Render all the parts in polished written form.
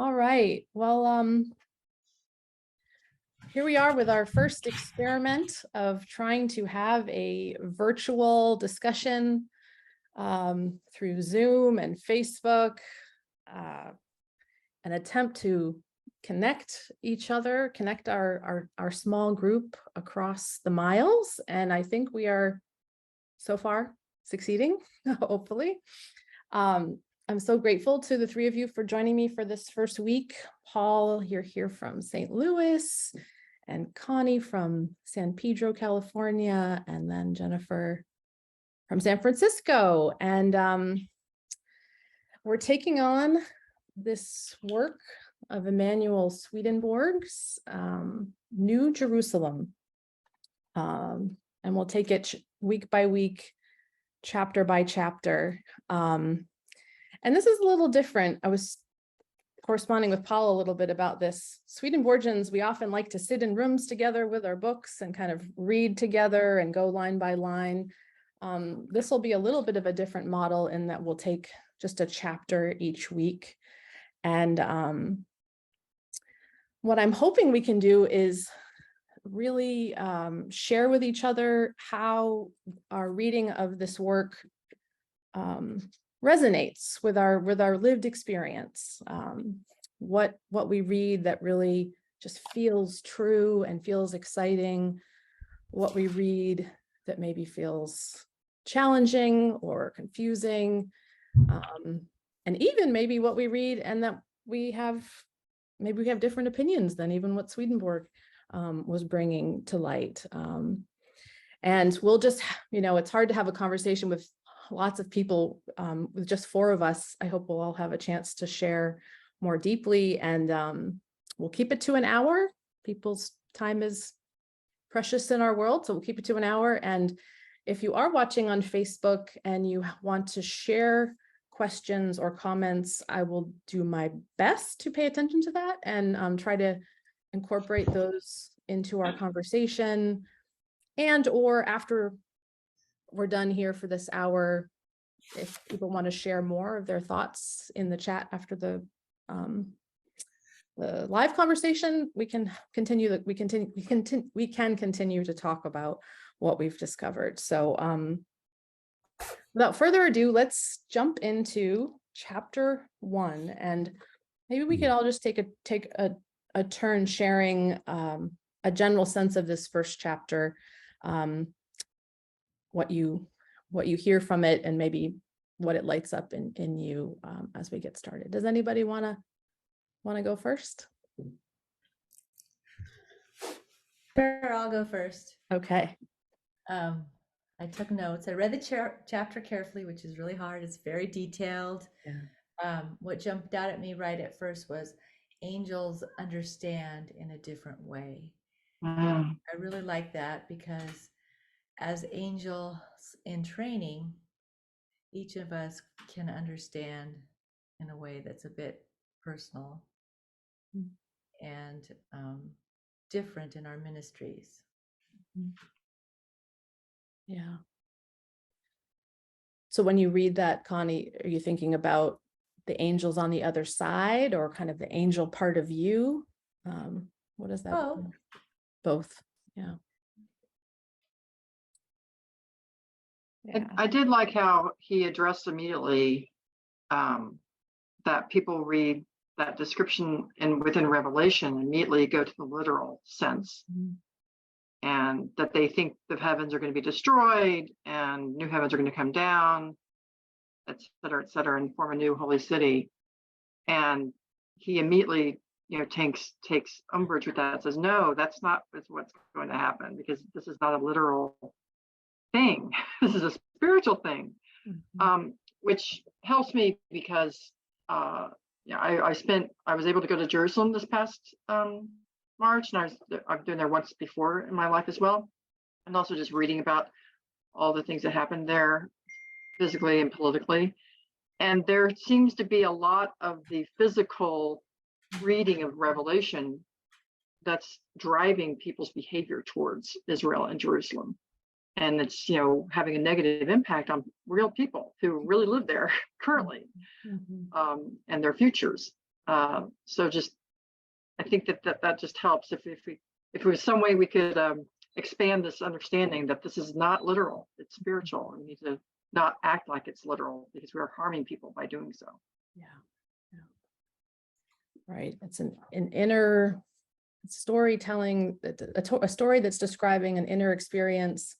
All right. Well, here we are with our first experiment of trying to have a virtual discussion through Zoom and Facebook, an attempt to connect each other, connect our small group across the miles. And I think we are so far succeeding, hopefully. I'm so grateful to the three of you for joining me for this first week. Paul, you're here from St. Louis, and Connie from San Pedro, California, and then Jennifer from San Francisco. And we're taking on this work of Emanuel Swedenborg's New Jerusalem. And we'll take it week by week, chapter by chapter. And this is a little different. I was corresponding with Paul a little bit about this. Swedenborgians, we often like to sit in rooms together with our books and kind of read together and go line by line. This will be a little bit of a different model in that we'll take just a chapter each week. And what I'm hoping we can do is really share with each other how our reading of this work resonates with our lived experience. What we read that really just feels true and feels exciting, what we read that maybe feels challenging or confusing, and even maybe what we read and that we have different opinions than even what Swedenborg was bringing to light. And we'll just, it's hard to have a conversation with lots of people. With just four of us, I hope we'll all have a chance to share more deeply, and we'll keep it to an hour. People's time is precious in our world, so we'll keep it to an hour. And if you are watching on Facebook and you want to share questions or comments, I will do my best to pay attention to that and try to incorporate those into our conversation. And or after we're done here for this hour, if people want to share more of their thoughts in the chat after the live conversation, we can continue to talk about what we've discovered. So without further ado, let's jump into chapter 1, and maybe we could all just take a turn sharing a general sense of this first chapter, what you hear from it, and maybe what it lights up in you as we get started. Does anybody want to go first? Sure, I'll go first. Okay. I took notes. I read the chapter carefully, which is really hard. It's very detailed. Yeah. What jumped out at me right at first was angels understand in a different way. I really like that because as angels in training, each of us can understand in a way that's a bit personal and different in our ministries. Yeah. So when you read that, Connie, are you thinking about the angels on the other side, or kind of the angel part of you? What is that? Both. Yeah. Yeah. I did like how he addressed immediately that people read that description within Revelation immediately go to the literal sense, and that they think the heavens are going to be destroyed and new heavens are going to come down, et cetera, and form a new holy city. And he immediately, takes umbrage with that, says, no, that's not what's going to happen, because this is not a literal thing. This is a spiritual thing, which helps me because I was able to go to Jerusalem this past March, and I've been there once before in my life as well, and also just reading about all the things that happened there physically and politically. And there seems to be a lot of the physical reading of Revelation that's driving people's behavior towards Israel and Jerusalem. And it's, having a negative impact on real people who really live there currently, and their futures. So just, I think that just helps if there was some way we could expand this understanding that this is not literal, it's spiritual. We need to not act like it's literal because we are harming people by doing so. Yeah. Right. It's an inner storytelling, a story that's describing an inner experience.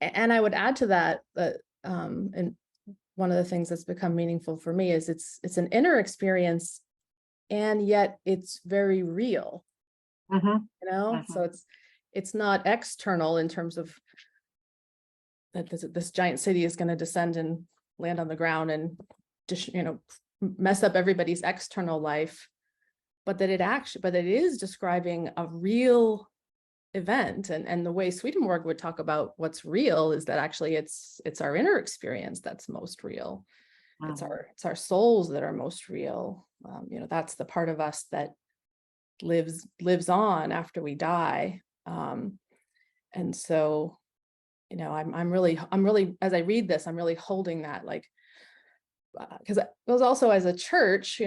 And I would add to that and one of the things that's become meaningful for me is it's an inner experience, and yet it's very real. So it's not external in terms of that this giant city is going to descend and land on the ground and just, mess up everybody's external life, but it is describing a real event. And the way Swedenborg would talk about what's real is that actually it's our inner experience that's most real. It's our souls that are most real. That's the part of us that lives on after we die. And so, I'm really, as I read this, I'm really holding that, like, because it was also as a church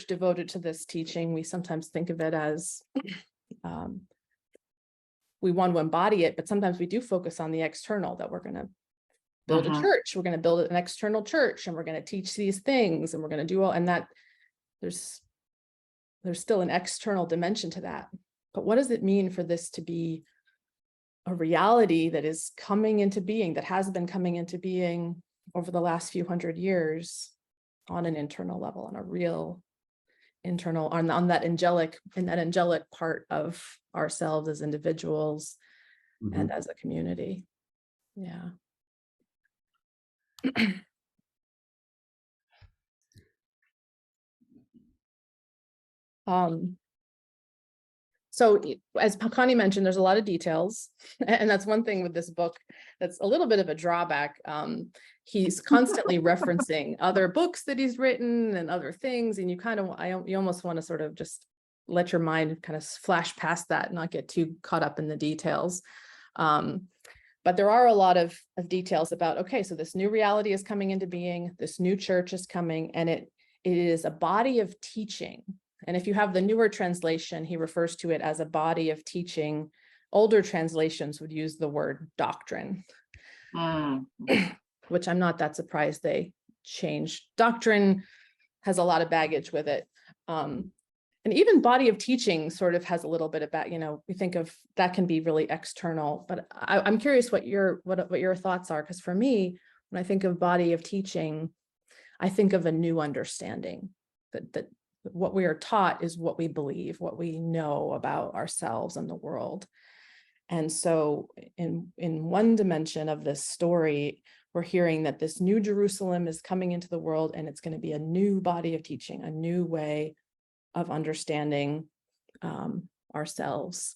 devoted to this teaching, we sometimes think of it as we want to embody it, but sometimes we do focus on the external, that we're going to build a church, we're going to build an external church, and we're going to teach these things, and we're going to do all, and that there's still an external dimension to that. But what does it mean for this to be a reality that is coming into being, that has been coming into being over the last few hundred years on an internal level, on a real internal, on that angelic part of ourselves as individuals and as a community. Yeah. So as Connie mentioned, there's a lot of details, and that's one thing with this book that's a little bit of a drawback. He's constantly referencing other books that he's written and other things, and you almost want to sort of just let your mind kind of flash past that, not get too caught up in the details. But there are a lot of details about, okay, so this new reality is coming into being, this new church is coming, and it is a body of teaching. And if you have the newer translation, he refers to it as a body of teaching. Older translations would use the word doctrine, which I'm not that surprised they changed. Doctrine has a lot of baggage with it. And even body of teaching sort of has a little bit of that, we think of that can be really external, but I'm curious what your thoughts are. Because for me, when I think of body of teaching, I think of a new understanding that what we are taught is what we believe, what we know about ourselves and the world. And so in one dimension of this story, we're hearing that this new Jerusalem is coming into the world, and it's going to be a new body of teaching, a new way of understanding ourselves,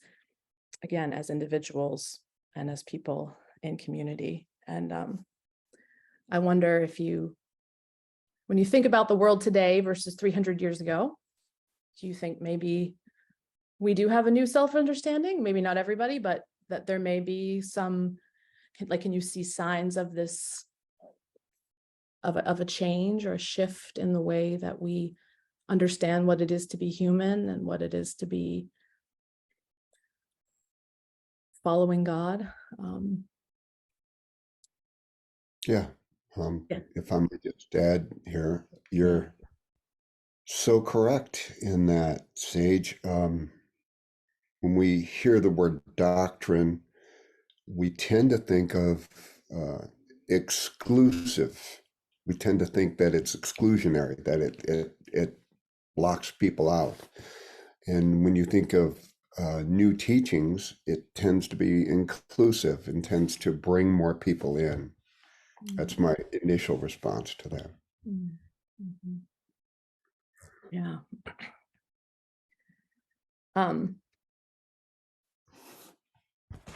again, as individuals and as people in community. And I wonder when you think about the world today versus 300 years ago, do you think maybe we do have a new self-understanding? Maybe not everybody, but that there may be some, like, can you see signs of this, of a change or a shift in the way that we understand what it is to be human and what it is to be following God? Yeah. If I may just add here, you're so correct in that, Sage. When we hear the word doctrine, we tend to think of exclusive. We tend to think that it's exclusionary, that it blocks people out. And when you think of new teachings, it tends to be inclusive and tends to bring more people in. That's my initial response to that. Mm-hmm. Yeah.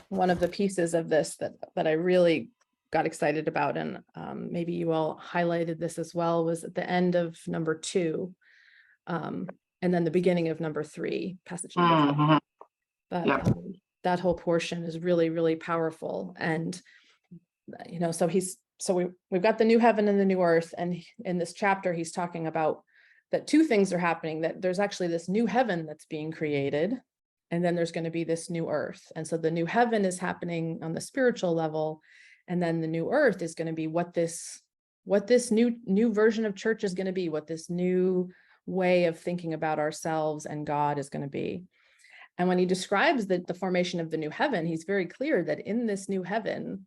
One of the pieces of this that I really got excited about, and maybe you all highlighted this as well, was at the end of number 2, and then the beginning of number 3, passage number 3. That whole portion is really, really powerful. And so we've got the new heaven and the new earth, and in this chapter he's talking about that two things are happening, that there's actually this new heaven that's being created, and then there's going to be this new earth. And so the new heaven is happening on the spiritual level, and then the new earth is going to be what this new version of church is going to be, what this new way of thinking about ourselves and God is going to be. And when he describes the formation of the new heaven, he's very clear that in this new heaven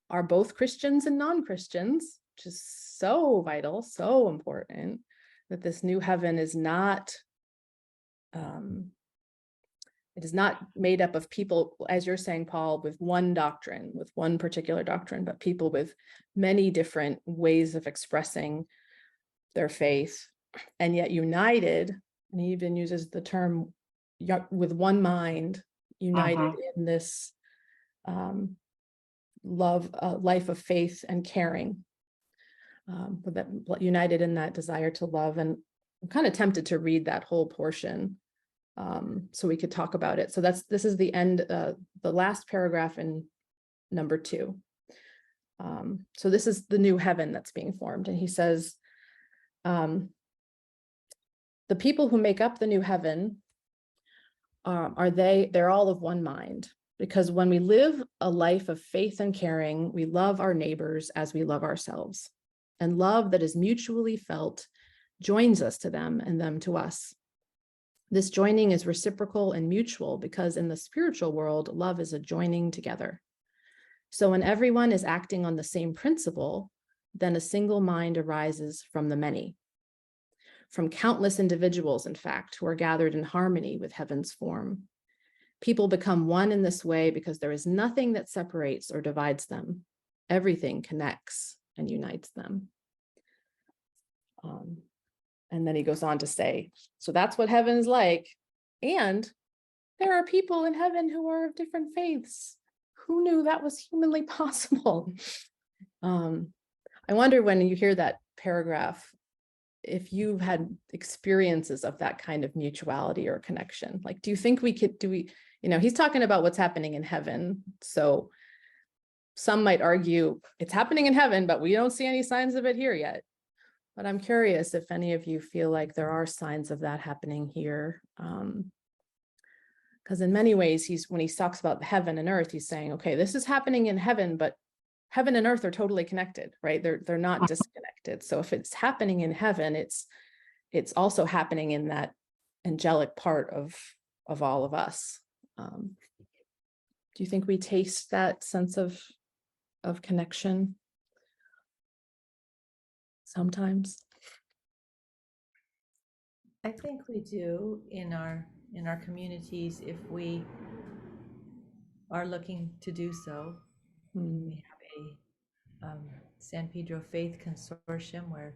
are both Christians and non-Christians, which is so vital, so important, that this new heaven is not, it is not made up of people, as you're saying, Paul, with one doctrine, with one particular doctrine, but people with many different ways of expressing their faith, and yet united. And he even uses the term with one mind, united in this life of faith and caring, but that united in that desire to love. And I'm kind of tempted to read that whole portion so we could talk about it. So this is the end, the last paragraph in number 2. So this is the new heaven that's being formed. And he says, the people who make up the new heaven they're all of one mind, because when we live a life of faith and caring, we love our neighbors as we love ourselves, and love that is mutually felt joins us to them and them to us. This joining is reciprocal and mutual, because in the spiritual world, love is a joining together. So when everyone is acting on the same principle, then a single mind arises from the many. From countless individuals, in fact, who are gathered in harmony with heaven's form. People become one in this way because there is nothing that separates or divides them. Everything connects and unites them. And then he goes on to say, so that's what heaven is like. And there are people in heaven who are of different faiths. Who knew that was humanly possible? I wonder, when you hear that paragraph, if you've had experiences of that kind of mutuality or connection. Like, do you think he's talking about what's happening in heaven. So some might argue it's happening in heaven, but we don't see any signs of it here yet. But I'm curious if any of you feel like there are signs of that happening here. Because in many ways, when he talks about heaven and earth, he's saying, okay, this is happening in heaven, but heaven and earth are totally connected, right? They're not disconnected. So if it's happening in heaven, it's also happening in that angelic part of all of us. Do you think we taste that sense of connection sometimes? I think we do in our communities, if we are looking to do so. We have a San Pedro Faith Consortium where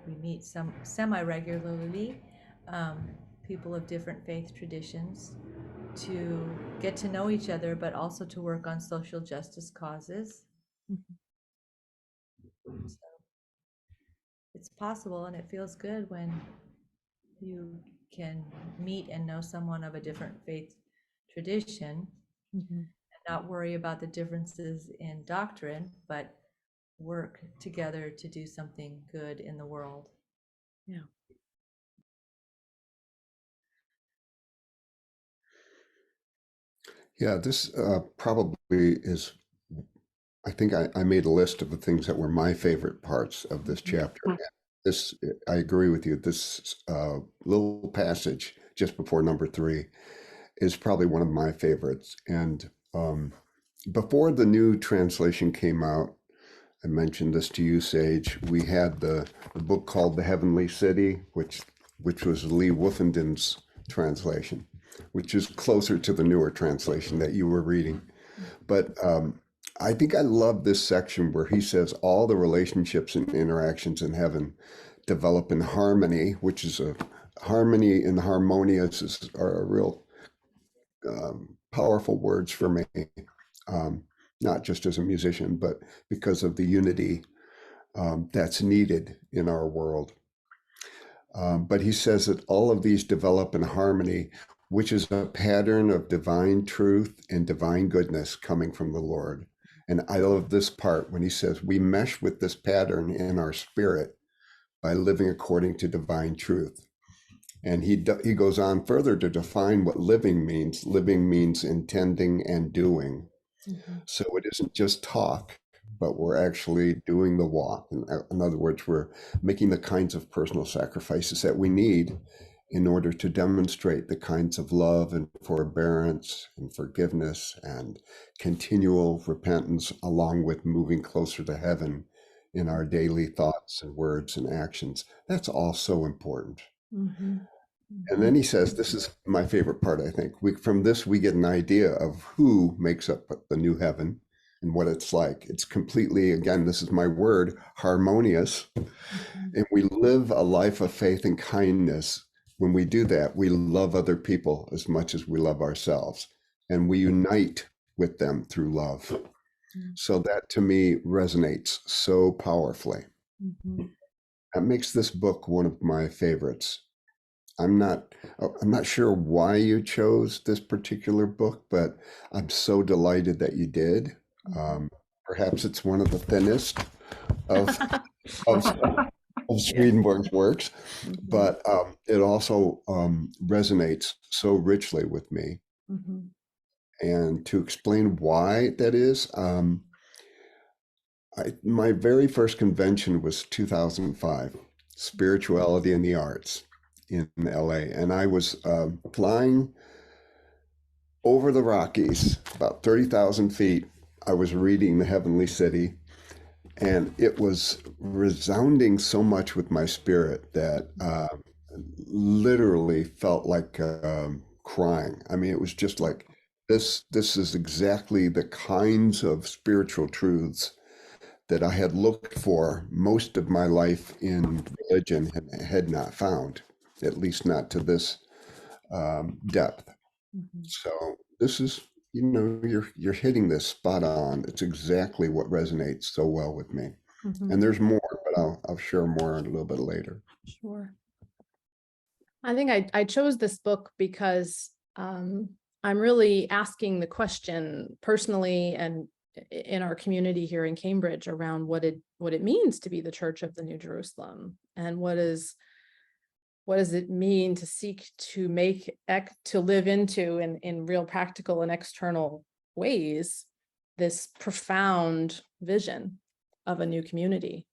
we meet semi-regularly, people of different faith traditions, to get to know each other, but also to work on social justice causes. So it's possible, and it feels good when you can meet and know someone of a different faith tradition, and not worry about the differences in doctrine, but work together to do something good in the world. Yeah. Yeah, this probably is, I think I made a list of the things that were my favorite parts of this chapter. This, I agree with you, this little passage just before number 3 is probably one of my favorites. And before the new translation came out, I mentioned this to you, Sage, we had the book called The Heavenly City, which was Lee Wolfenden's translation, which is closer to the newer translation that you were reading. But I think I love this section where he says all the relationships and interactions in heaven develop in harmony, which is a harmony and harmonious are real powerful words for me, not just as a musician, but because of the unity that's needed in our world. But he says that all of these develop in harmony, which is a pattern of divine truth and divine goodness coming from the Lord. And I love this part when he says we mesh with this pattern in our spirit by living according to divine truth. And he goes on further to define what living means. Living means intending and doing. So it isn't just talk, but we're actually doing the walk. In other words, we're making the kinds of personal sacrifices that we need in order to demonstrate the kinds of love and forbearance and forgiveness and continual repentance, along with moving closer to heaven in our daily thoughts and words and actions. That's all so important. And then he says, this is my favorite part, I think. From this, we get an idea of who makes up the new heaven and what it's like. It's completely, again, this is my word, harmonious. And we live a life of faith and kindness. When we do that, we love other people as much as we love ourselves. And we unite with them through love. So that, to me, resonates so powerfully. That makes this book one of my favorites. I'm not sure why you chose this particular book, but I'm so delighted that you did. Perhaps it's one of the thinnest of Swedenborg's works, but it also resonates so richly with me. And to explain why that is, my very first convention was 2005, Spirituality in the Arts, in LA, and I was flying over the Rockies, about 30,000 feet. I was reading The Heavenly City, and it was resounding so much with my spirit that literally felt like crying. I mean, it was just like, this is exactly the kinds of spiritual truths that I had looked for most of my life in religion and had not found, at least not to this depth. So this is, you're hitting this spot on. It's exactly what resonates so well with me. And there's more, but I'll share more a little bit later. Sure. I think I chose this book because I'm really asking the question personally and in our community here in Cambridge around what it means to be the Church of the New Jerusalem, and what does it mean to seek to live into in real practical and external ways this profound vision of a new community.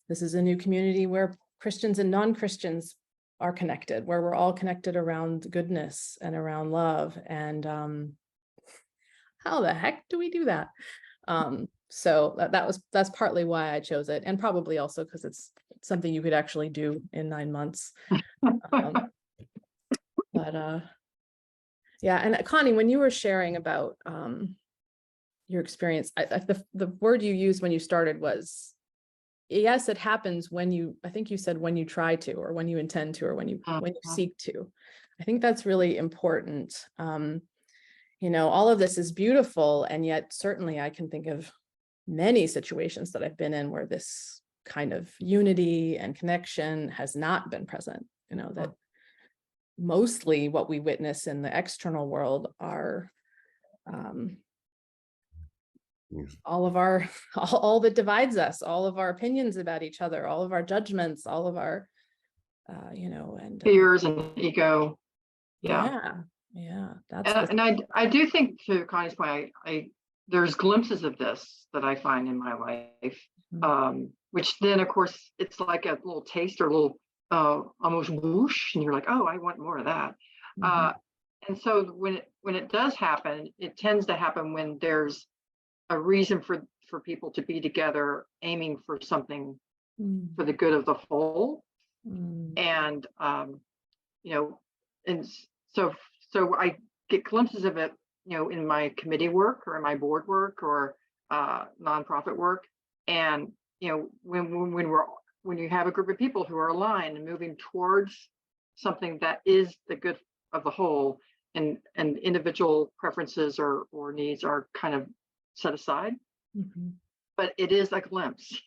This is a new community where Christians and non-Christians are connected, where we're all connected around goodness and around love. And how the heck do we do that? So that's partly why I chose it, and probably also because it's something you could actually do in 9 months. Yeah, and Connie, when you were sharing about your experience, the word you used when you started was, yes, it happens when I think you said when you try to, or when you intend to, or when you seek to. I think that's really important. All of this is beautiful, and yet certainly I can think of many situations that I've been in where this kind of unity and connection has not been present. That mostly what we witness in the external world are all that divides us, all of our opinions about each other, all of our judgments, all of our and fears and ego. Yeah. I do think, to Connie's point, there's glimpses of this that I find in my life, which then, of course, it's like a little taste or a little almost whoosh, and you're like, oh, I want more of that. And so when it does happen, it tends to happen when there's a reason for people to be together, aiming for something for the good of the whole. And and so I get glimpses of it, in my committee work or in my board work or nonprofit work. And when you have a group of people who are aligned and moving towards something that is the good of the whole, and individual preferences or needs are kind of set aside. But it is a glimpse,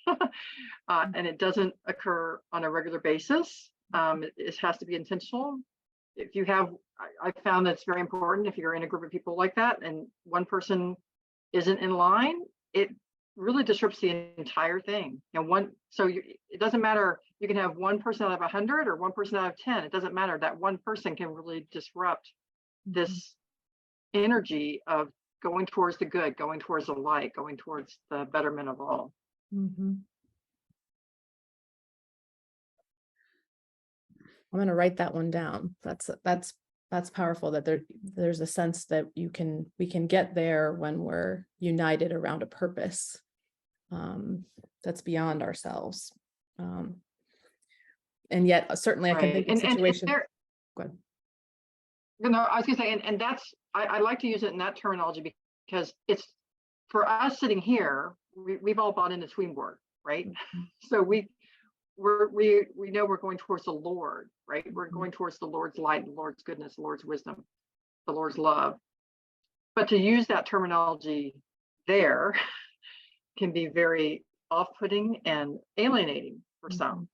and it doesn't occur on a regular basis. It has to be intentional. I found that it's very important if you're in a group of people like that and one person isn't in line, it really disrupts the entire thing. It doesn't matter. You can have one person out of 100 or one person out of 10. It doesn't matter. That one person can really disrupt this energy of going towards the good, going towards the light, going towards the betterment of all. I'm going to write that one down. That's powerful, that there's a sense that we can get there when we're united around a purpose that's beyond ourselves. And yet certainly I can think of situations. Go ahead. No, I was gonna say, and that's, I like to use it in that terminology because it's, for us sitting here, we've all bought into Swedenborg, right? So we know we're going towards the Lord, right? We're going towards the Lord's light, the Lord's goodness, the Lord's wisdom, the Lord's love. But to use that terminology there can be very off-putting and alienating for some.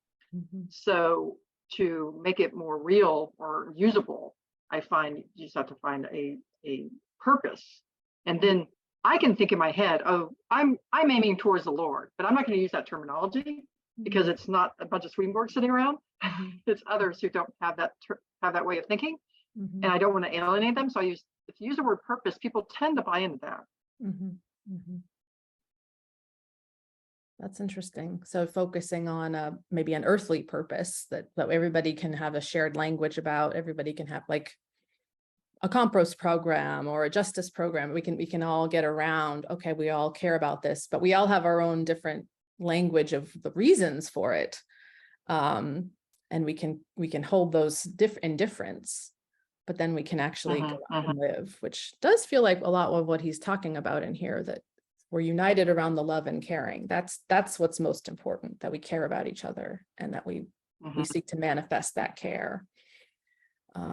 So to make it more real or usable, I find you just have to find a purpose. And then I can think in my head, oh, I'm aiming towards the Lord, but I'm not going to use that terminology because it's not a bunch of Swedenborg sitting around. It's others who don't have that way of thinking. And I don't want to alienate them. So if you use the word purpose, people tend to buy into that. That's interesting. So focusing on maybe an earthly purpose that everybody can have a shared language about. Everybody can have like a compost program or a justice program. We can all get around. Okay, we all care about this, but we all have our own different language of the reasons for it, and we can hold those in difference. But then we can actually go out and live, which does feel like a lot of what he's talking about in here, that we're united around the love and caring. That's what's most important, that we care about each other and that we seek to manifest that care. But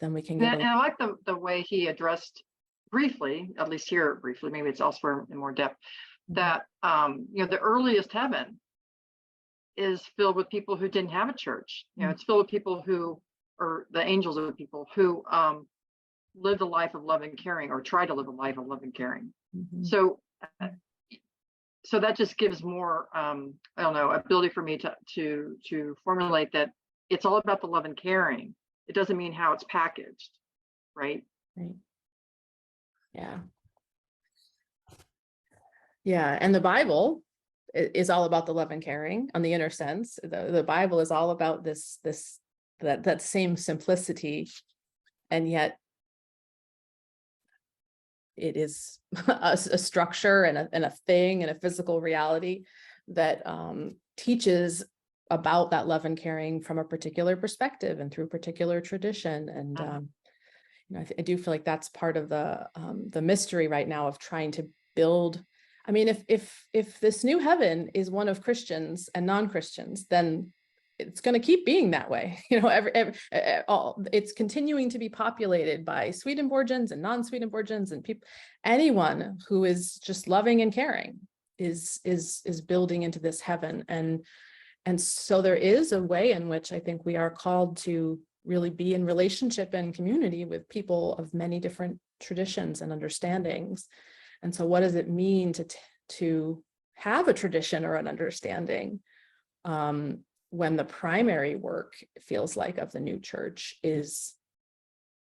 then we can get. And I like the way he addressed briefly, at least here briefly, maybe it's elsewhere in more depth, that the earliest heaven is filled with people who didn't have a church. It's filled with people who, or the angels are people who lived a life of love and caring, or try to live a life of love and caring. So that just gives more, ability for me to formulate that it's all about the love and caring. It doesn't mean how it's packaged, right? Right. Yeah. And the Bible is all about the love and caring on the inner sense. The Bible is all about that same simplicity, and yet it is a structure and a thing and a physical reality that teaches about that love and caring from a particular perspective and through a particular tradition. And I do feel like that's part of the mystery right now of trying to build. I mean, if this new heaven is one of Christians and non-Christians, then it's going to keep being that way. It's continuing to be populated by Swedenborgians and non-Swedenborgians and people. Anyone who is just loving and caring is building into this heaven. And so there is a way in which I think we are called to really be in relationship and community with people of many different traditions and understandings. And so what does it mean to have a tradition or an understanding when the primary work, it feels like, of the new church is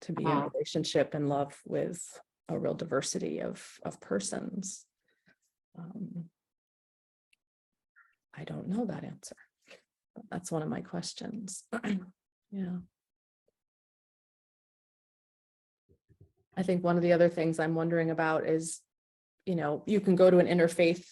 to be in relationship and love with a real diversity of persons? I don't know that answer. That's one of my questions. Yeah. I think one of the other things I'm wondering about is, you can go to an interfaith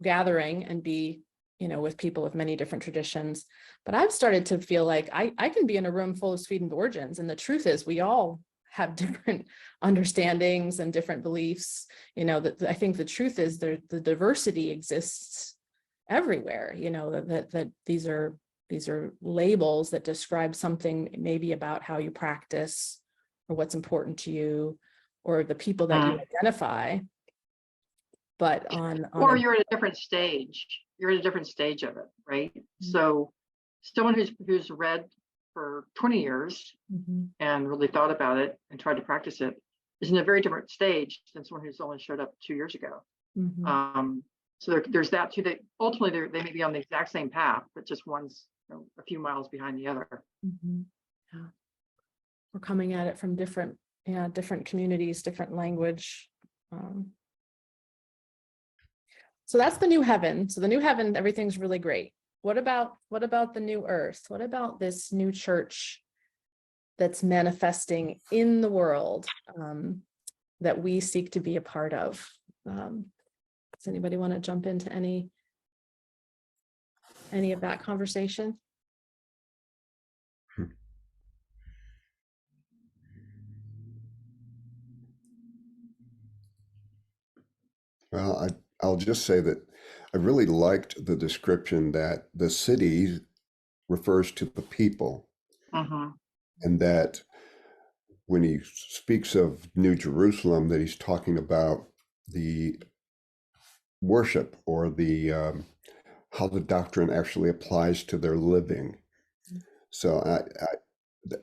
gathering and be, with people of many different traditions, but I've started to feel like I can be in a room full of Swedenborgians, and the truth is we all have different understandings and different beliefs. That I think the truth is the diversity exists everywhere. That these are labels that describe something maybe about how you practice or what's important to you or the people that you identify. But or you're at a different stage. You're at a different stage of it, right? So someone who's read for 20 years and really thought about it and tried to practice it is in a very different stage than someone who's only showed up 2 years ago. Mhm. So there's that too. They ultimately they may be on the exact same path, but just one's a few miles behind the other. Mhm. Yeah. We're coming at it from different, different communities, different language. So that's the new heaven. So the new heaven, everything's really great. What about the new earth? What about this new church that's manifesting in the world, that we seek to be a part of? Does anybody want to jump into any of that conversation? Well, I'll just say that I really liked the description that the city refers to the people, and that when he speaks of New Jerusalem, that he's talking about the worship, or the how the doctrine actually applies to their living. So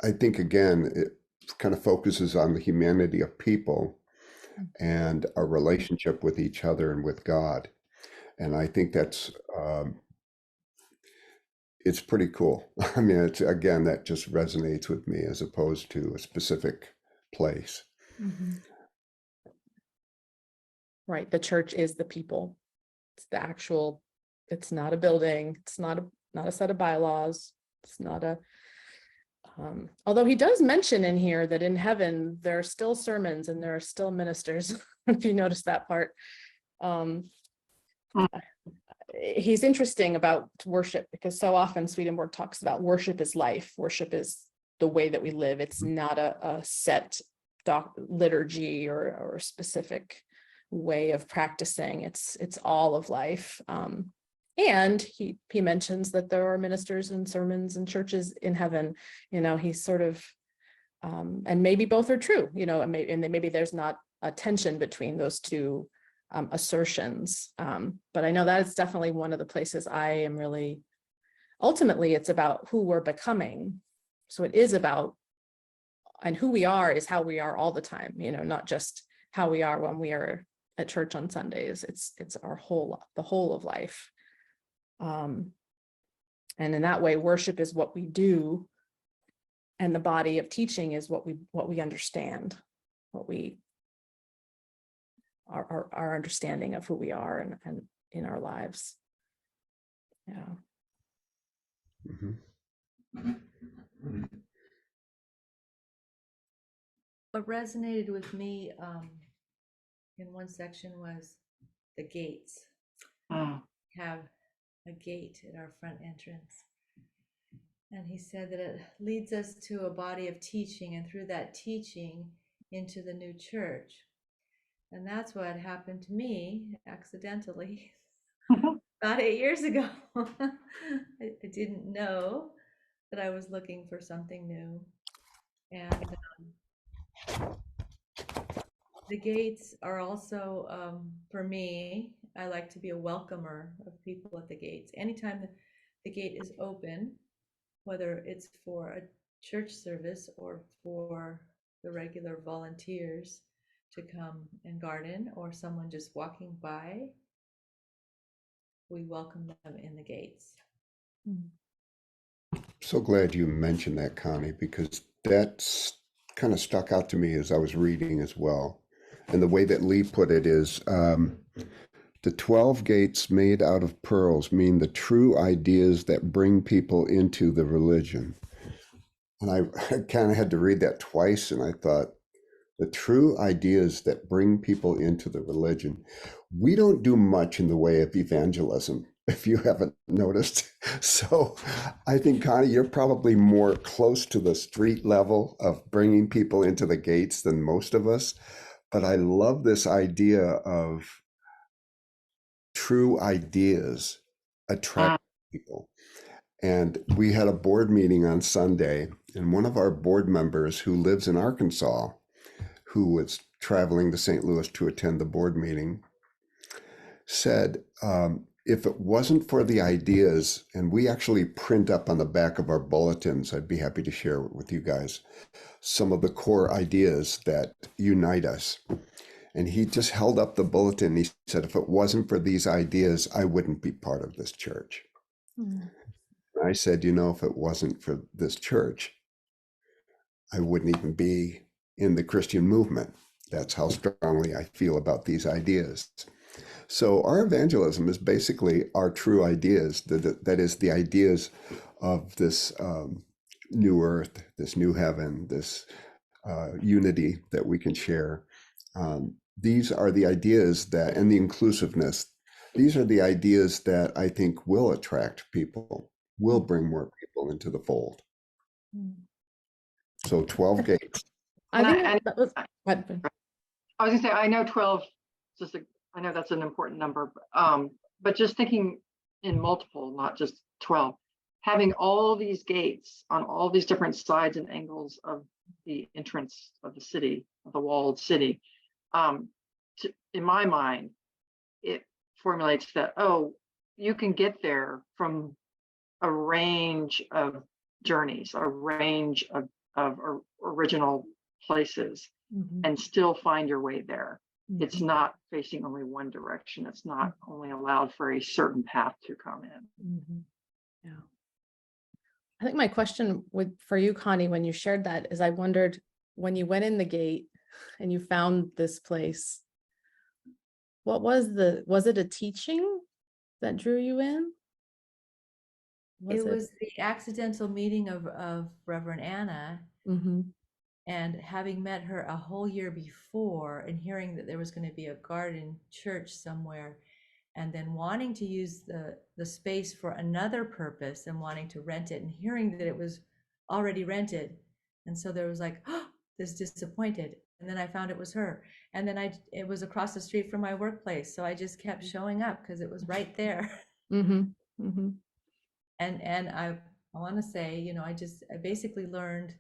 I think, again, it kind of focuses on the humanity of people and our relationship with each other and with God. And I think that's it's pretty cool. I mean, it's, again, that just resonates with me as opposed to a specific place. Mhm. Right. The church is the people. It's the actual, it's not a building. It's not a set of bylaws. It's not a, although he does mention in here that in heaven, there are still sermons and there are still ministers, if you notice that part. He's interesting about worship, because so often Swedenborg talks about worship is life. Worship is the way that we live. It's not a set liturgy or a specific way of practicing. It's all of life. And he mentions that there are ministers and sermons and churches in heaven. He's sort of, and maybe both are true, and maybe there's not a tension between those two assertions. But I know that is definitely one of the places I am really, ultimately, it's about who we're becoming. So it is about, and who we are is how we are all the time, not just how we are when we are at church on Sundays. It's the whole of life. And in that way, worship is what we do, and the body of teaching is what we understand, our understanding of who we are and in our lives. Yeah. What resonated with me in one section was the gates. Have a gate at our front entrance. And he said that it leads us to a body of teaching, and through that teaching into the new church. And that's what happened to me accidentally about 8 years ago. I didn't know that I was looking for something new. And the gates are also, for me, I like to be a welcomer of people at the gates. Anytime the gate is open, whether it's for a church service or for the regular volunteers to come and garden, or someone just walking by, we welcome them in the gates. So glad you mentioned that, Connie, because that's kind of stuck out to me as I was reading as well. And the way that Lee put it is, the 12 gates made out of pearls mean the true ideas that bring people into the religion. And I kind of had to read that twice, and I thought, the true ideas that bring people into the religion. We don't do much in the way of evangelism, if you haven't noticed. So I think, Connie, you're probably more close to the street level of bringing people into the gates than most of us. But I love this idea of true ideas attract people. And we had a board meeting on Sunday, and one of our board members who lives in Arkansas, who was traveling to St. Louis to attend the board meeting, said, if it wasn't for the ideas, and we actually print up on the back of our bulletins, I'd be happy to share with you guys some of the core ideas that unite us. And he just held up the bulletin. He said, if it wasn't for these ideas, I wouldn't be part of this church. Mm. I said, if it wasn't for this church, I wouldn't even be in the Christian movement. That's how strongly I feel about these ideas. So our evangelism is basically our true ideas. That is the ideas of this new earth, this new heaven, this unity that we can share. These are the ideas that, and the inclusiveness, these are the ideas that I think will attract people, will bring more people into the fold. Mm. So 12 gates. I think that was, I was gonna say, I know 12, I know that's an important number, but just thinking in multiple, not just 12, having all these gates on all these different sides and angles of the entrance of the city, of the walled city, in my mind, it formulates that, oh, you can get there from a range of journeys, a range of original places, and still find your way there. It's not facing only one direction. It's not only allowed for a certain path to come in. Yeah. I think my question for you, Connie, when you shared that, is I wondered, when you went in the gate and you found this place, what was it a teaching that drew you in? It was the accidental meeting of Reverend Anna, and having met her a whole year before and hearing that there was going to be a garden church somewhere, and then wanting to use the space for another purpose and wanting to rent it, and hearing that it was already rented. And so there was like, oh, this disappointed. And then I found it was her. And then it was across the street from my workplace. So I just kept showing up because it was right there. And I want to say, I basically learned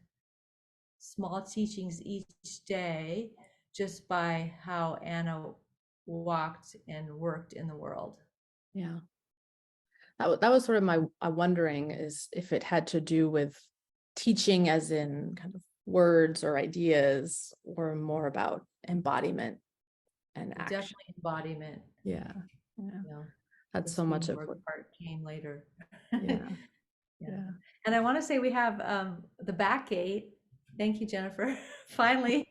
small teachings each day just by how Anna walked and worked in the world. Yeah. That was sort of my wondering, is if it had to do with teaching as in kind of words or ideas, or more about embodiment and action. Definitely embodiment. Yeah. That's so much of what part came later. Yeah. And I want to say we have the back gate. Thank you, Jennifer. Finally.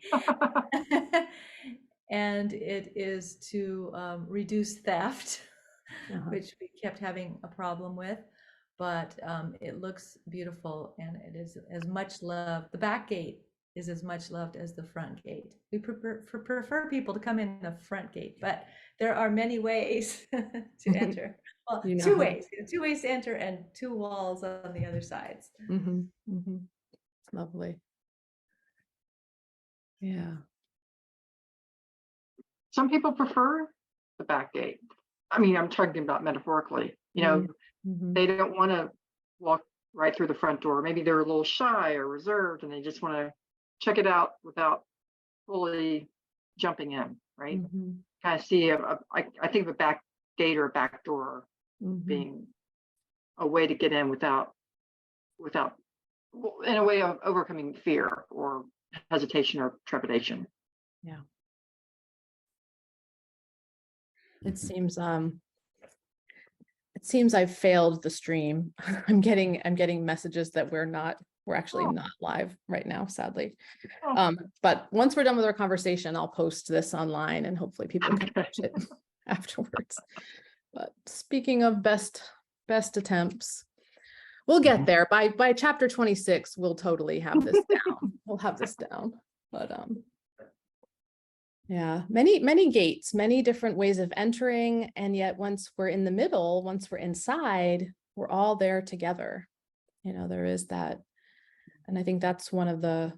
And it is to reduce theft, which we kept having a problem with, but it looks beautiful, and it is as much loved. The back gate is as much loved as the front gate. We prefer people to come in the front gate, but there are many ways to enter. Well, two ways to enter, and 2 walls on the other sides. Lovely. Yeah. Some people prefer the back gate. I mean, I'm talking about metaphorically, they don't want to walk right through the front door. Maybe they're a little shy or reserved, and they just want to check it out without fully jumping in, right? Kind of see, I think of a back gate or a back door being a way to get in without, in a way of overcoming fear or hesitation or trepidation. Yeah. It seems I've failed the stream. I'm getting messages that we're actually not live right now, sadly. But once we're done with our conversation, I'll post this online and hopefully people can watch it afterwards. But speaking of best attempts, we'll get there. By chapter 26, we'll totally have this down. We'll have this down. But yeah, many gates, many different ways of entering. And yet once we're in the middle, once we're inside, we're all there together. There is that. And I think that's one of the,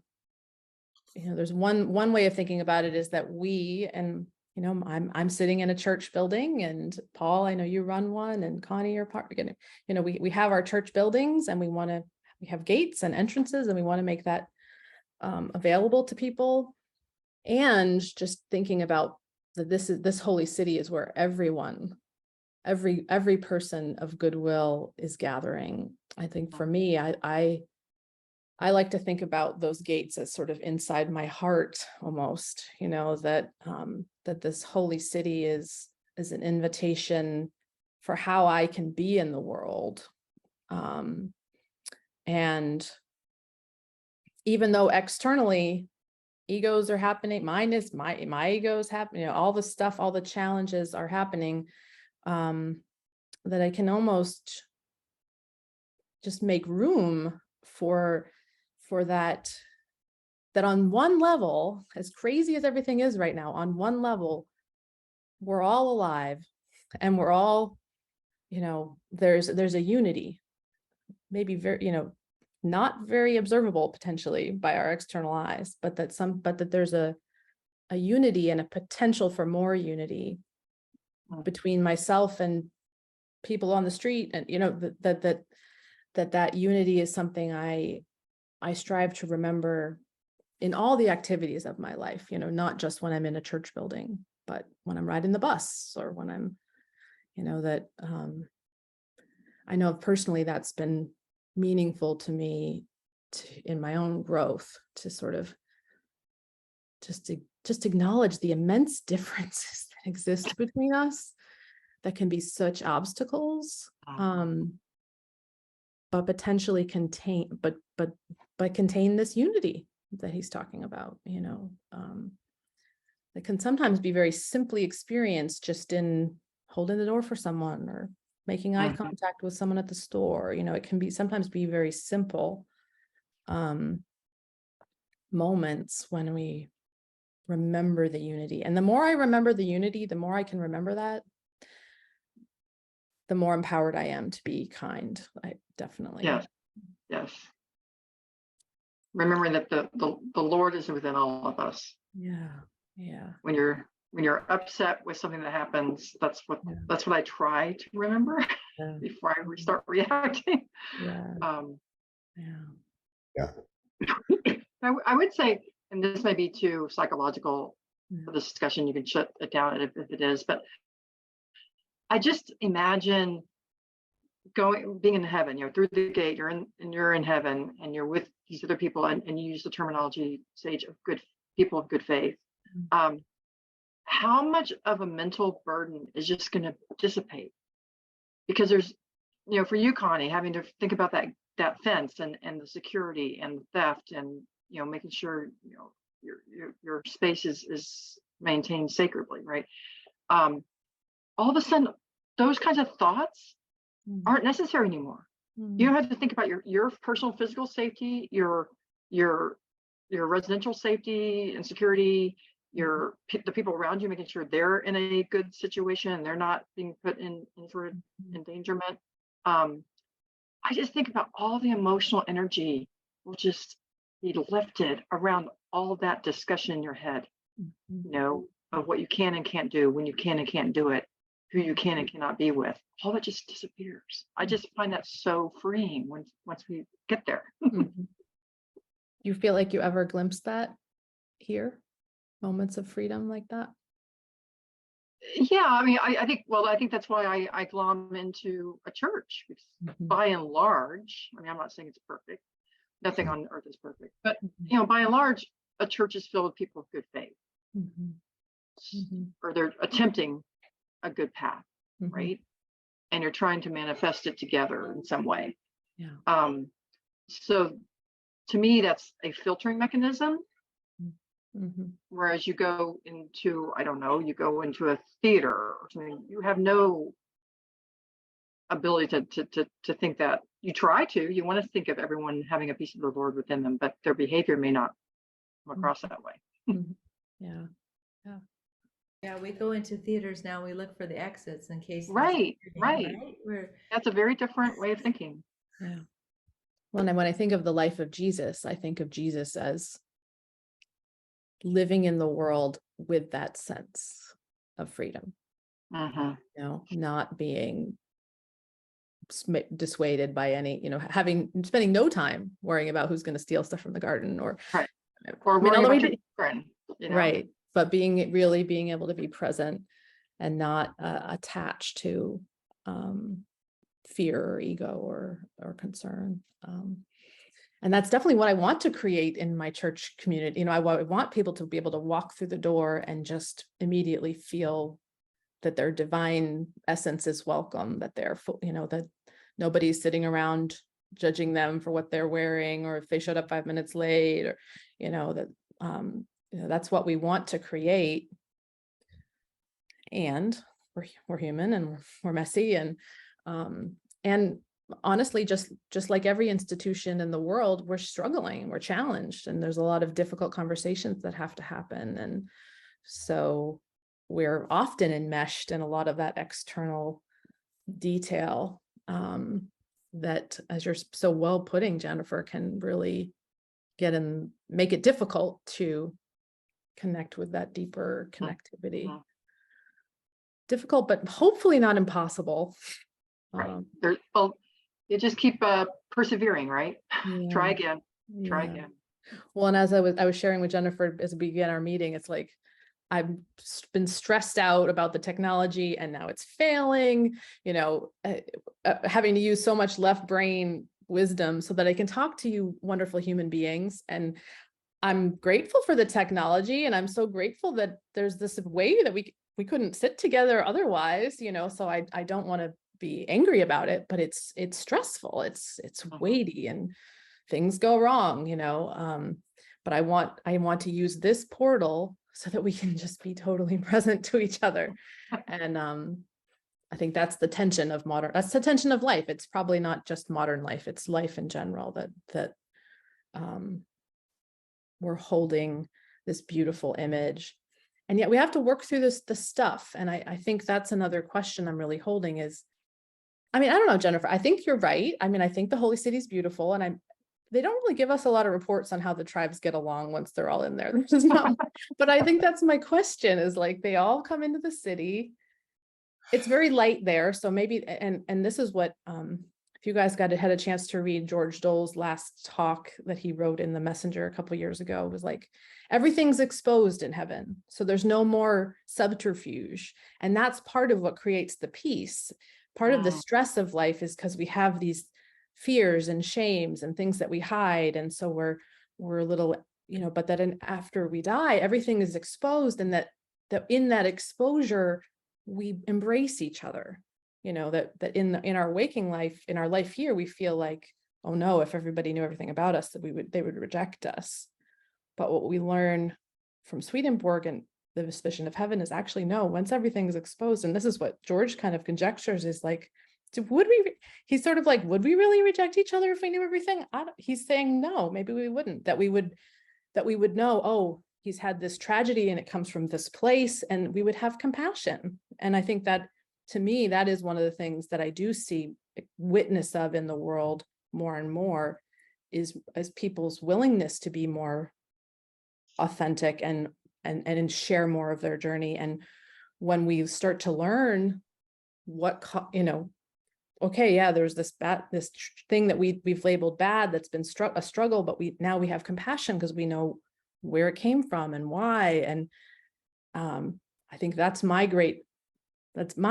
there's one way of thinking about it, is that we, and I'm sitting in a church building, and Paul, I know you run one, and Connie, you're part, we have our church buildings, and we have gates and entrances, and we want to make that available to people. And just thinking about that this holy city is where everyone every person of goodwill is gathering. I think for me, I like to think about those gates as sort of inside my heart almost, that that this holy city is an invitation for how I can be in the world. And even though externally egos are happening, my ego is happening, all the stuff, all the challenges are happening, that I can almost just make room for that on one level, as crazy as everything is right now, on one level, we're all alive and we're all, there's a unity, maybe very, not very observable potentially by our external eyes, but that there's a unity and a potential for more unity between myself and people on the street. And, that unity is something I strive to remember in all the activities of my life, not just when I'm in a church building, but when I'm riding the bus or when I'm, that I know personally that's been meaningful to me in my own growth, to sort of just acknowledge the immense differences that exist between us that can be such obstacles, but potentially contain this unity that he's talking about, that can sometimes be very simply experienced just in holding the door for someone or making eye contact with someone at the store. It can sometimes be very simple moments when we remember the unity. And the more I remember the unity, the more I can remember that, the more empowered I am to be kind. I definitely. Yes. Remembering that the Lord is within all of us. Yeah. When you're upset with something that happens, that's what I try to remember before I start reacting. I would say, and this may be too psychological for this discussion, you can shut it down if it is, but I just imagine being in heaven, through the gate, you're in heaven and you're with these other people, and you use the terminology, Sage, of good people of good faith. How much of a mental burden is just going to dissipate? Because there's, for you, Connie, having to think about that fence and the security and the theft and, making sure, your space is maintained sacredly, right? All of a sudden, those kinds of thoughts aren't necessary anymore. You don't have to think about your personal physical safety, your residential safety and security, the people around you, making sure they're in a good situation and they're not being put in sort of endangerment. I just think about all the emotional energy will just be lifted around all that discussion in your head, of what you can and can't do, when you can and can't do it, who you can and cannot be with. All that just disappears. I just find that so freeing once we get there. You feel like you ever glimpsed that here? Moments of freedom like that? Yeah, I mean, I think that's why I glom into a church, because by and large, I mean, I'm not saying it's perfect. Nothing on earth is perfect, but by and large, a church is filled with people of good faith, or they're attempting a good path, right? And you're trying to manifest it together in some way. So to me, that's a filtering mechanism. Whereas you go into, you go into a theater or something, you have no ability to think that. You try to, you want to think of everyone having a piece of the Lord within them, but their behavior may not come across that way. Yeah, we go into theaters now, we look for the exits in case. Right. That's a very different way of thinking. Yeah. When I think of the life of Jesus, I think of Jesus as living in the world with that sense of freedom, not being dissuaded by any, spending no time worrying about who's going to steal stuff from the garden or worrying about your friend, right. But being able to be present and not attached to fear or ego or concern. And that's definitely what I want to create in my church community. You know, I want people to be able to walk through the door and just immediately feel that their divine essence is welcome, that they're, you know, that nobody's sitting around judging them for what they're wearing, or if they showed up 5 minutes late, or, you know, that, you know, that's what we want to create. And we're human, and we're messy, and honestly, just like every institution in the world, we're struggling, we're challenged, and there's a lot of difficult conversations that have to happen. And so we're often enmeshed in a lot of that external detail, that, as you're so well putting, Jennifer, can really make it difficult to connect with that deeper connectivity. Difficult, but hopefully not impossible. Right. Well, you just keep persevering, right? Yeah. Try again. Try Yeah. again. Well, and as I was sharing with Jennifer as we began our meeting, it's like I've been stressed out about the technology, and now it's failing, you know, having to use so much left brain wisdom so that I can talk to you wonderful human beings. And I'm grateful for the technology, and I'm so grateful that there's this way that we couldn't sit together otherwise, you know, so I don't want to be angry about it, but it's stressful, it's weighty, and things go wrong, you know, but I want to use this portal so that we can just be totally present to each other. And I think that's the tension of that's the tension of life. It's probably not just modern life, it's life in general, that we're holding this beautiful image, and yet we have to work through the stuff. And I think that's another question I'm really holding is, I mean, I don't know, Jennifer, I think you're right. I mean, I think the Holy City is beautiful, and they don't really give us a lot of reports on how the tribes get along once they're all in there. There's just not, but I think that's my question, is like, they all come into the city. It's very light there. So maybe, and this is what, if you guys had a chance to read George Dole's last talk that he wrote in the Messenger a couple of years ago, it was like, everything's exposed in heaven. So there's no more subterfuge. And that's part of what creates the peace. Part of the stress of life is because we have these fears and shames and things that we hide. And so we're a little, you know, but that after we die, everything is exposed, and that in that exposure, we embrace each other, you know, that in our waking life, in our life here, we feel like, oh no, if everybody knew everything about us, that they would reject us. But what we learn from Swedenborg and the vision of heaven is actually, no, once everything is exposed, and this is what George kind of conjectures, is like, he's sort of like, would we really reject each other if we knew everything? He's saying, no, maybe we wouldn't, that we would know, oh, he's had this tragedy and it comes from this place, and we would have compassion. And I think that, to me, that is one of the things that I do see witness of in the world more and more, is as people's willingness to be more authentic and share more of their journey. And when we start to learn what, you know, okay, yeah, there's this thing that we've labeled bad, that's been a struggle, but now we have compassion because we know where it came from and why. And I think that's my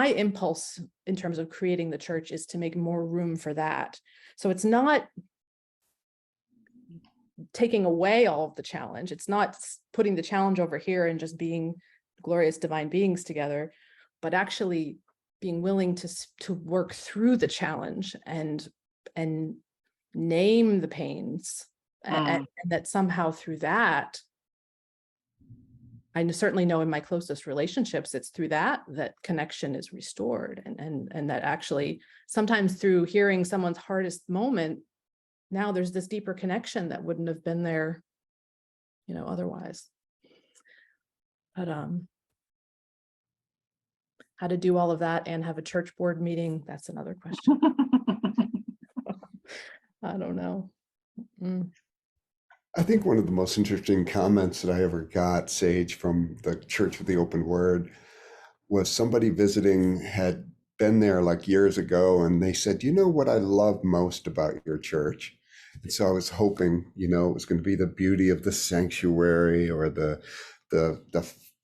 impulse in terms of creating the church, is to make more room for that. So it's not taking away all of the challenge. It's not putting the challenge over here and just being glorious divine beings together, but actually being willing to work through the challenge and name the pains, and that somehow through that, I certainly know in my closest relationships, it's through that connection is restored, and that actually sometimes through hearing someone's hardest moment, now there's this deeper connection that wouldn't have been there, you know, otherwise. But how to do all of that and have a church board meeting, that's another question. I don't know. I think one of the most interesting comments that I ever got, Sage, from the Church of the Open Word, was somebody visiting had been there like years ago, and they said, you know what I love most about your church? And so I was hoping, you know, it was going to be the beauty of the sanctuary, or the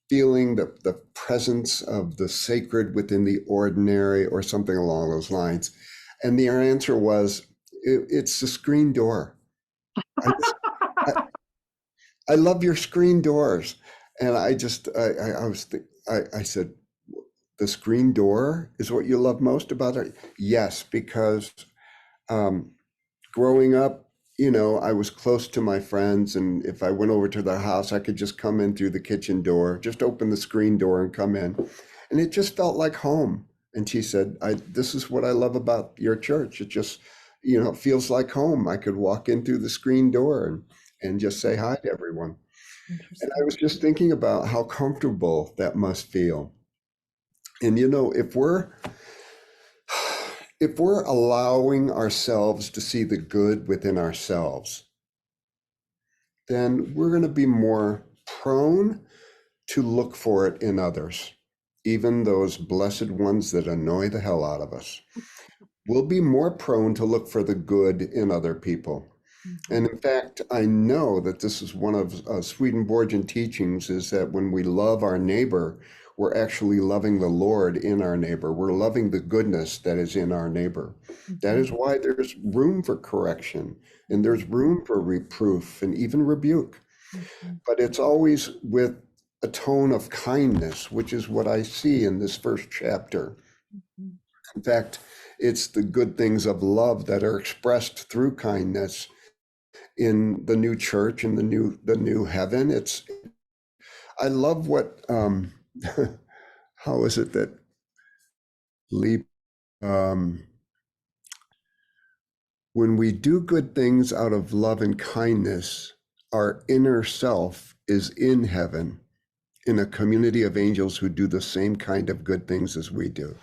feeling the presence of the sacred within the ordinary or something along those lines? And their answer was, it's the screen door. I, just, I love your screen doors. And I said, the screen door is what you love most about it? Yes, because growing up, I was close to my friends, and if I went over to their house, I could just come in through the kitchen door, just open the screen door and come in. And it just felt like home. And she said, this is what I love about your church. It just, it feels like home. I could walk in through the screen door and just say hi to everyone. And I was just thinking about how comfortable that must feel. And, if we're allowing ourselves to see the good within ourselves, then we're going to be more prone to look for it in others, even those blessed ones that annoy the hell out of us. We'll be more prone to look for the good in other people. And in fact, I know that this is one of Swedenborgian teachings, is that when we love our neighbor, we're actually loving the Lord in our neighbor. We're loving the goodness that is in our neighbor. That is why there's room for correction, and there's room for reproof and even rebuke. But it's always with a tone of kindness, which is what I see in this first chapter. In fact, it's the good things of love that are expressed through kindness in the new church and the new heaven. I love what how is it that when we do good things out of love and kindness, our inner self is in heaven, in a community of angels who do the same kind of good things as we do.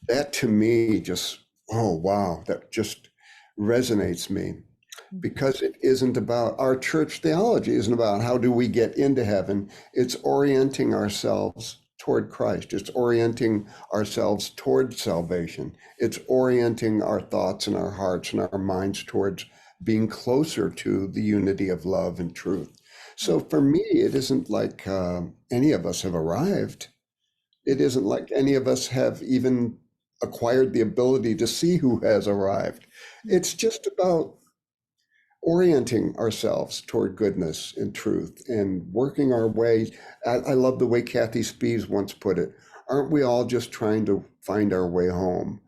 That to me just, oh wow, that just resonates me, because it isn't about, our church theology isn't about how do we get into heaven. It's orienting ourselves toward Christ. It's orienting ourselves toward salvation. It's orienting our thoughts and our hearts and our minds towards being closer to the unity of love and truth. So for me, it isn't like any of us have arrived. It isn't like any of us have even acquired the ability to see who has arrived. It's just about orienting ourselves toward goodness and truth and working our way. I love the way Kathy Spees once put it. Aren't we all just trying to find our way home?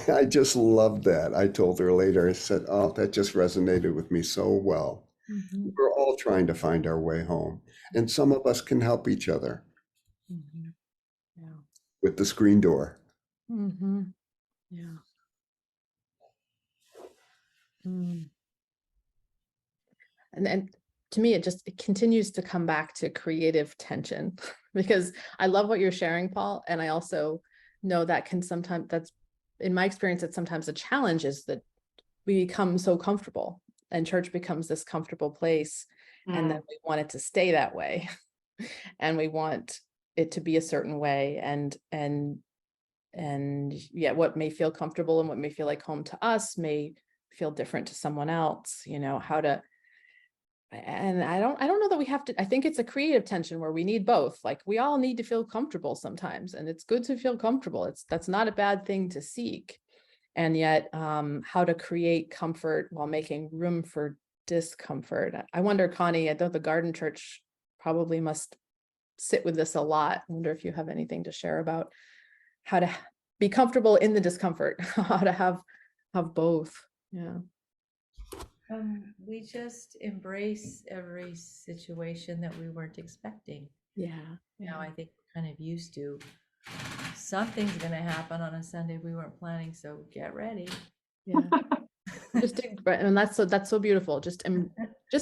I just loved that. I told her later, I said, oh, that just resonated with me so well. We're all trying to find our way home. And some of us can help each other with the screen door. Yeah. And to me, it continues to come back to creative tension, because I love what you're sharing, Paul. And I also know that that's, in my experience, it's sometimes a challenge, is that we become so comfortable and church becomes this comfortable place. And then we want it to stay that way. And we want it to be a certain way. And yet what may feel comfortable and what may feel like home to us may feel different to someone else, how to. And I don't know that we have to. I think it's a creative tension where we need both. Like, we all need to feel comfortable sometimes, and it's good to feel comfortable. That's not a bad thing to seek. And yet how to create comfort while making room for discomfort. I wonder, Connie, I know the Garden Church probably must sit with this a lot. I wonder if you have anything to share about how to be comfortable in the discomfort, how to have both. Yeah. We just embrace every situation that we weren't expecting. Now I think we're kind of used to something's going to happen on a Sunday we weren't planning, so get ready. And that's so beautiful. Just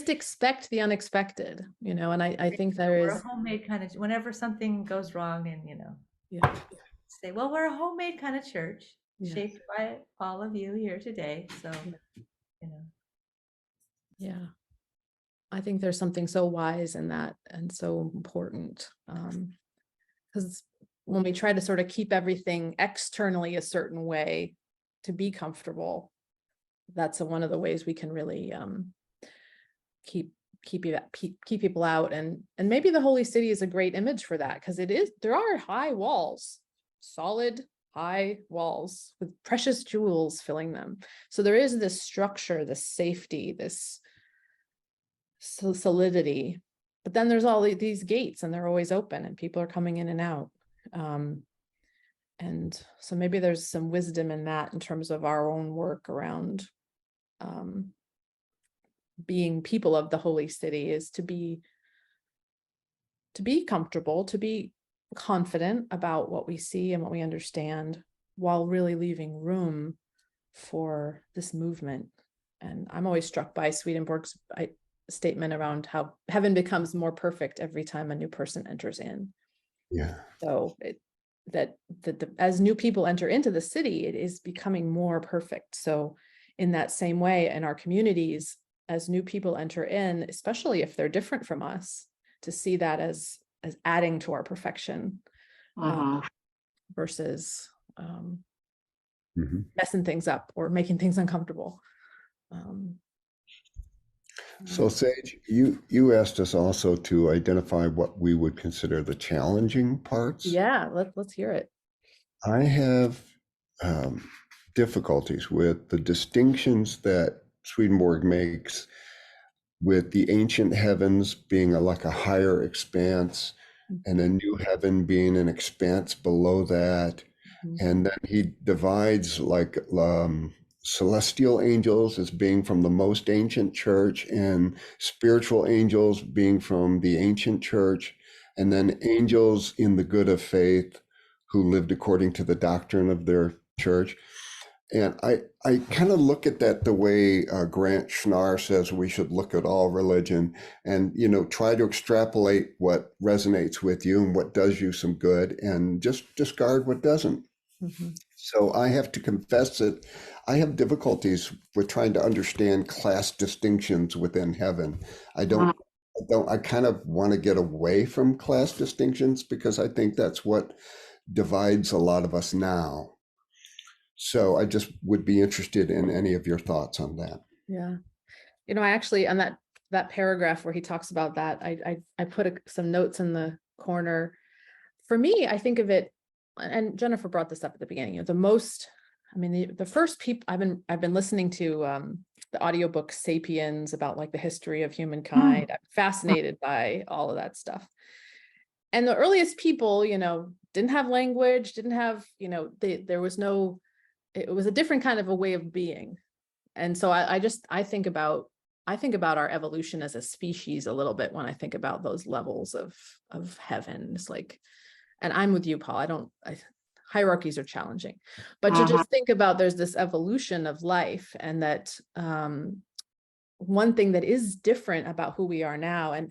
expect the unexpected, and I think we're a homemade kind of, whenever something goes wrong, and say, well, we're a homemade kind of church, shaped by all of you here today, so I think there's something so wise in that and so important, because when we try to sort of keep everything externally a certain way to be comfortable, that's one of the ways we can really keep keep people out. And maybe the holy city is a great image for that, because there are high walls, solid high walls with precious jewels filling them. So there is this structure, this safety, this solidity. But then there's all these gates, and they're always open, and people are coming in and out. And so maybe there's some wisdom in that in terms of our own work around being people of the holy city, is to be comfortable, to be confident about what we see and what we understand, while really leaving room for this movement. And I'm always struck by Swedenborg's statement around how heaven becomes more perfect every time a new person enters in. Yeah. So as new people enter into the city, it is becoming more perfect. So in that same way, in our communities, as new people enter in, especially if they're different from us, to see that as adding to our perfection, versus messing things up or making things uncomfortable. So Sage, you asked us also to identify what we would consider the challenging parts. Yeah, let's hear it. I have difficulties with the distinctions that Swedenborg makes, with the ancient heavens being like a higher expanse, and a new heaven being an expanse below that. And then he divides like celestial angels as being from the most ancient church, and spiritual angels being from the ancient church, and then angels in the good of faith who lived according to the doctrine of their church. And I kind of look at that the way Grant Schnarr says we should look at all religion, and, try to extrapolate what resonates with you and what does you some good, and just discard what doesn't. So I have to confess that I have difficulties with trying to understand class distinctions within heaven. I kind of want to get away from class distinctions, because I think that's what divides a lot of us now. So I just would be interested in any of your thoughts on that. Yeah. I actually, on that paragraph where he talks about that, I put some notes in the corner. For me, I think of it, and Jennifer brought this up at the beginning, the first people I've been listening to the audiobook Sapiens, about like the history of humankind. I'm fascinated by all of that stuff. And the earliest people, didn't have language, didn't have, there was no, it was a different kind of a way of being. And so I think about our evolution as a species a little bit when I think about those levels of heaven. It's like, and I'm with you, Paul. Hierarchies are challenging, but to just think about, there's this evolution of life, and that one thing that is different about who we are now, and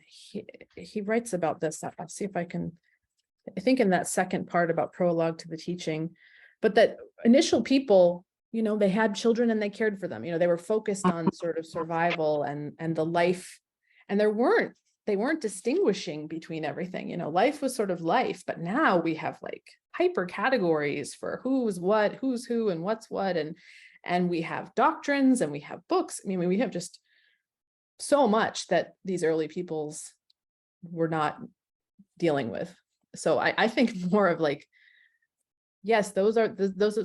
he writes about this. I'll see if I think in that second part about prologue to the teaching, but that initial people, they had children and they cared for them. They were focused on sort of survival and the life, and they weren't distinguishing between everything. Life was sort of life, but now we have like hyper categories for who's what, who's who, and what's what, and we have doctrines and we have books. We have just so much that these early peoples were not dealing with. So I think more of like, yes, those are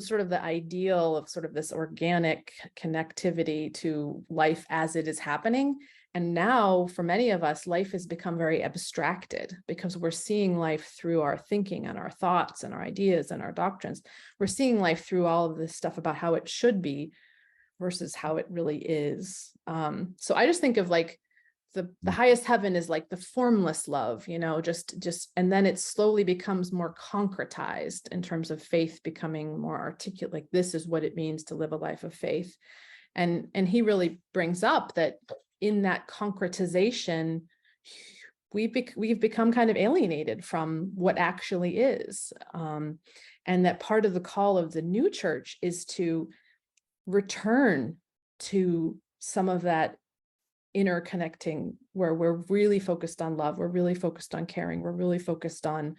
sort of the ideal of sort of this organic connectivity to life as it is happening. And now for many of us, life has become very abstracted, because we're seeing life through our thinking and our thoughts and our ideas and our doctrines. We're seeing life through all of this stuff about how it should be versus how it really is. So I just think of like the highest heaven is like the formless love, just, and then it slowly becomes more concretized in terms of faith becoming more articulate. Like, this is what it means to live a life of faith. And he really brings up that in that concretization, we've become kind of alienated from what actually is. And that part of the call of the new church is to return to some of that inner connecting, where we're really focused on love, we're really focused on caring, we're really focused on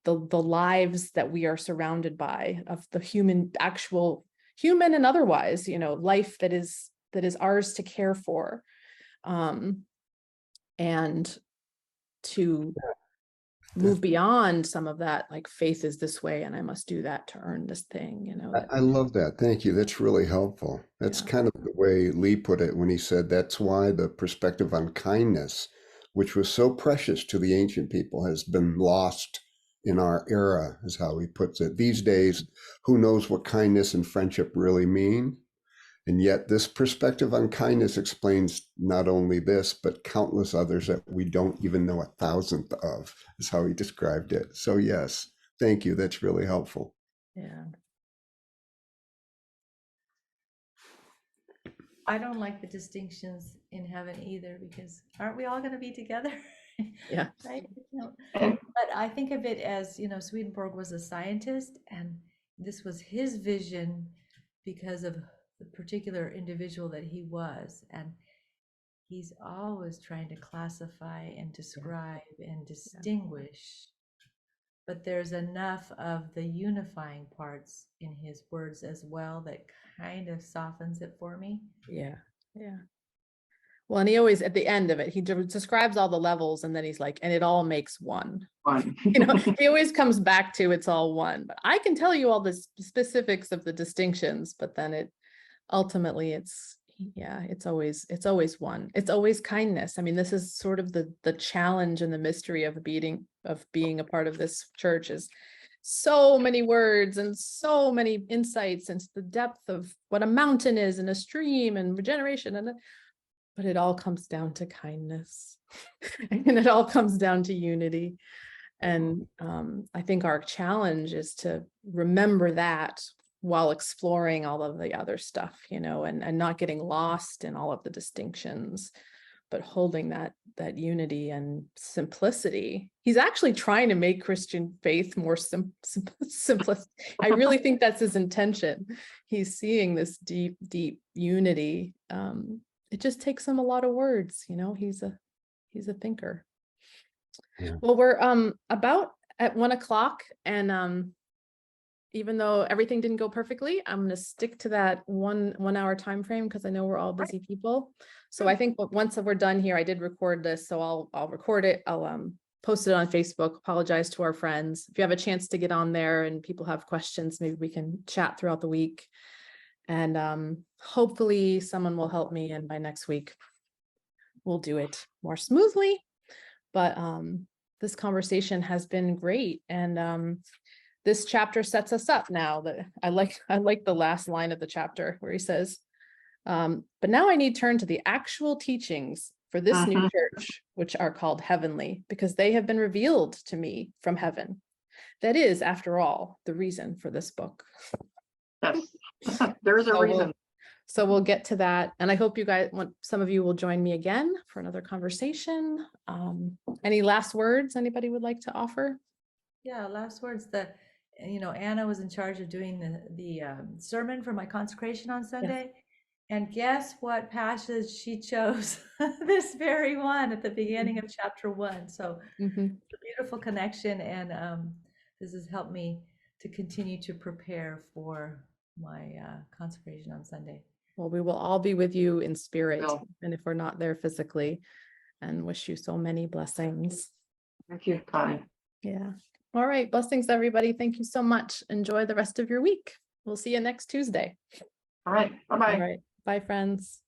the lives that we are surrounded by, of the actual human and otherwise, life that is ours to care for. And and to move beyond some of that, like faith is this way and I must do that to earn this thing, you know. I love that. Thank you. That's really helpful. That's Yeah. kind of the way Lee put it when he said that's why the perspective on kindness, which was so precious to the ancient people, has been lost in our era, is how he puts it. These days, who knows what kindness and friendship really mean? And yet, this perspective on kindness explains not only this, but countless others that we don't even know a thousandth of, is how he described it. So, yes, thank you. That's really helpful. Yeah. I don't like the distinctions in heaven either, because aren't we all going to be together? Yeah. Right? And But I think of it as, Swedenborg was a scientist, and this was his vision because of the particular individual that he was. And he's always trying to classify and describe and distinguish. But there's enough of the unifying parts in his words as well that kind of softens it for me. Yeah. Yeah. Well, and he always, at the end of it, he describes all the levels and then he's like, and it all makes one. fun. He always comes back to it's all one. But I can tell you all the specifics of the distinctions, but then it ultimately it's always one. It's always kindness. I mean, this is sort of the challenge and the mystery of being a part of this church, is so many words and so many insights into the depth of what a mountain is and a stream and regeneration, but it all comes down to kindness and it all comes down to unity. And I think our challenge is to remember that while exploring all of the other stuff, and not getting lost in all of the distinctions, but holding that unity and simplicity. He's actually trying to make Christian faith more simplest. I really think that's his intention. He's seeing this deep, deep unity. It just takes him a lot of words, he's a thinker. Yeah. Well, we're about at 1:00, and even though everything didn't go perfectly, I'm going to stick to that one hour time frame because I know we're all busy people. So I think once we're done here, I did record this, so I'll record it. I'll post it on Facebook. Apologize to our friends. If you have a chance to get on there and people have questions, maybe we can chat throughout the week. And hopefully someone will help me, and by next week we'll do it more smoothly. But this conversation has been great, and this chapter sets us up now. That I like the last line of the chapter where he says, but now I need turn to the actual teachings for this new church, which are called heavenly, because they have been revealed to me from heaven. That is, after all, the reason for this book. Yes, there is a reason. So we'll get to that. And I hope some of you will join me again for another conversation. Any last words anybody would like to offer? Yeah, last words. Anna was in charge of doing the sermon for my consecration on Sunday. And guess what passage she chose? This very one at the beginning of chapter 1. So it's a beautiful connection. And this has helped me to continue to prepare for my consecration on Sunday. Well, we will all be with you in spirit, and if we're not there physically, and wish you so many blessings. Thank you, Connie. Yeah. All right. Blessings, everybody. Thank you so much. Enjoy the rest of your week. We'll see you next Tuesday. All right. Bye-bye. All right. Bye, friends.